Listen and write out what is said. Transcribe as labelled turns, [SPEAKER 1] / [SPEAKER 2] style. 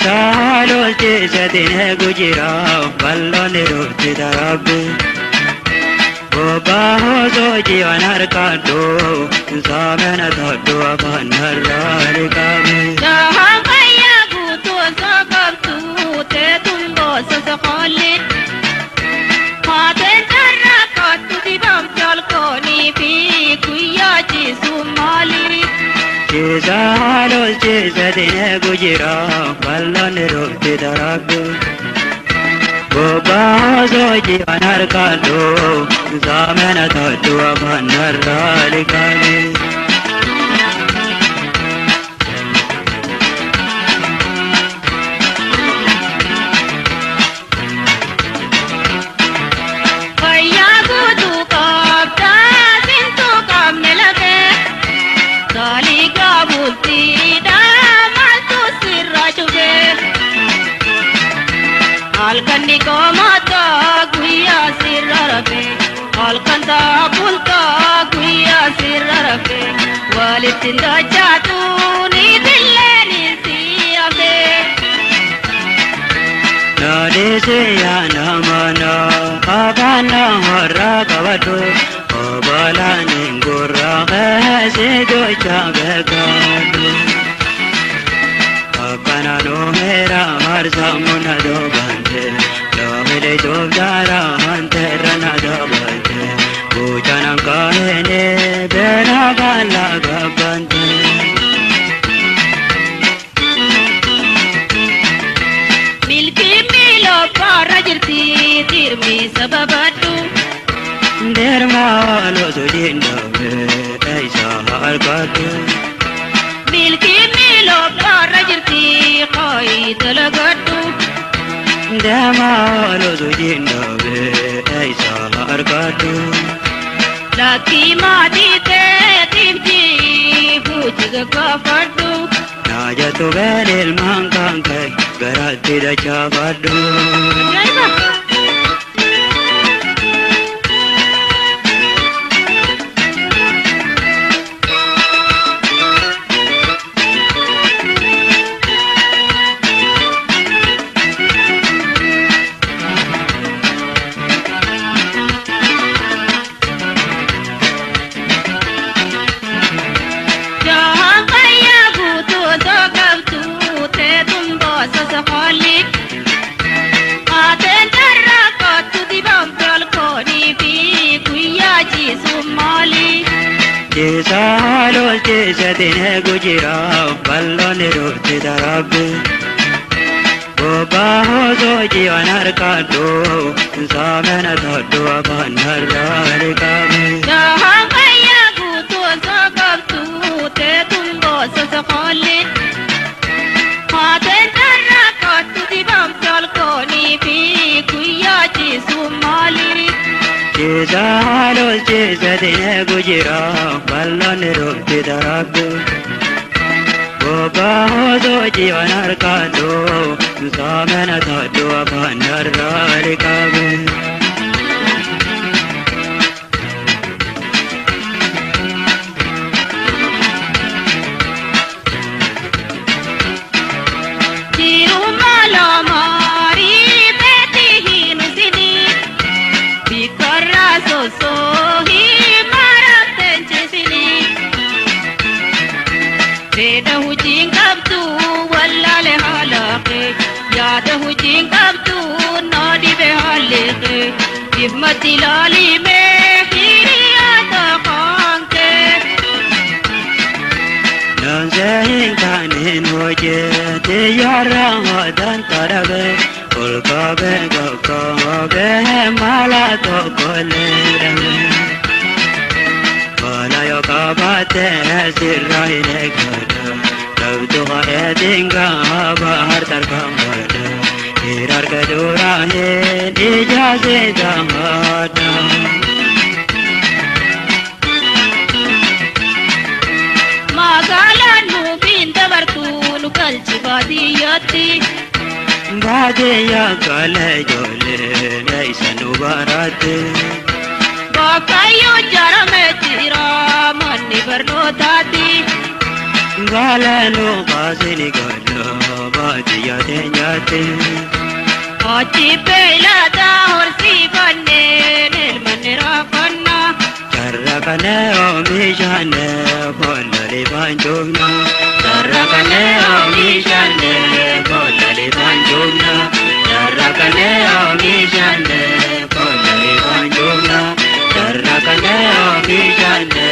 [SPEAKER 1] Salos jesadine gujira ballon roti darabbe Boba hozo jivanar kado samena thaddu abanar kabe
[SPEAKER 2] Sahaya gutu sakabtu te tumbo sasaqali Khate tarra katu dibam chal koni fi kuya ji sumali
[SPEAKER 1] Salos jesadine gujira ballon roti darabbe Boba hozo jivanar kado samena thaddu abanar kabe
[SPEAKER 2] Kaya gutu kapta sintu kammelake Dali gabulti damaltu sirrajuge Alkanni ko mata guya sirrarabe Alkanta bulka guya sirrarabe Walitinda chatu ni dilleni siyabe
[SPEAKER 1] Nade se yana mana abana harra kavadu obala ningurra se do chabekadu apana no mera mar samuna do bande no mere do dara anterna do bande bujana kahene bena gala gabande
[SPEAKER 2] Milki milo parajirti tirmi sababatu
[SPEAKER 1] derma lo sudinda aisa harkatu
[SPEAKER 2] Milki milo parajirti koi dalagatu
[SPEAKER 1] derma lo sudinda aisa harkatu
[SPEAKER 2] Laki madite timji bujiga kafadu
[SPEAKER 1] najatu beril mangkangkai garati da chabadu
[SPEAKER 2] Jahan kaya gutu dogabtu te tumbo sasaqali Khate tarra katu dibam chal koni fi kuya ji sumali
[SPEAKER 1] Salos jesadine gujira ballon roti darabbe Boba hozo jivanar kado samena thaddu abanar kabe
[SPEAKER 2] Jahan kaya gutu sakabtu te tumbo sasaqali Khate tarra katu dibam chal koni fi kuya ji sumali
[SPEAKER 1] Salos jesadine gujira ballon roti darabbe Boba hozo jivanar kado samena thaddu abanar kabe
[SPEAKER 2] Tirumala mari beti hinu sini Bikarra so hi maraten sini Reda hujing kabtu wallale halaqe Yada hujing kabtu nadi be halaqe Himati lali me hiriyata khanke
[SPEAKER 1] Nanzahin kanin hoje te yara wadan tarabe ulkabe gakabe mala to kolerabe Mala yo kabate sirraine kada tabdu hayadinga bahar tarkamada hirar kadura he ijaze damada
[SPEAKER 2] Magalanu bindavartunu kalchi badiyati
[SPEAKER 1] Badeya kale jole naisanu barate
[SPEAKER 2] Bakayo jarame tira manni barnotati
[SPEAKER 1] Galanu kasini gala obati yatenyate.
[SPEAKER 2] Ochi pelada horsi banne nirmanira kanna.
[SPEAKER 1] Sarrakane omishane bollali banjumna. Sarrakane omishane bollali banjumna. Sarrakane omishane bollali banjumna. Sarrakane omishane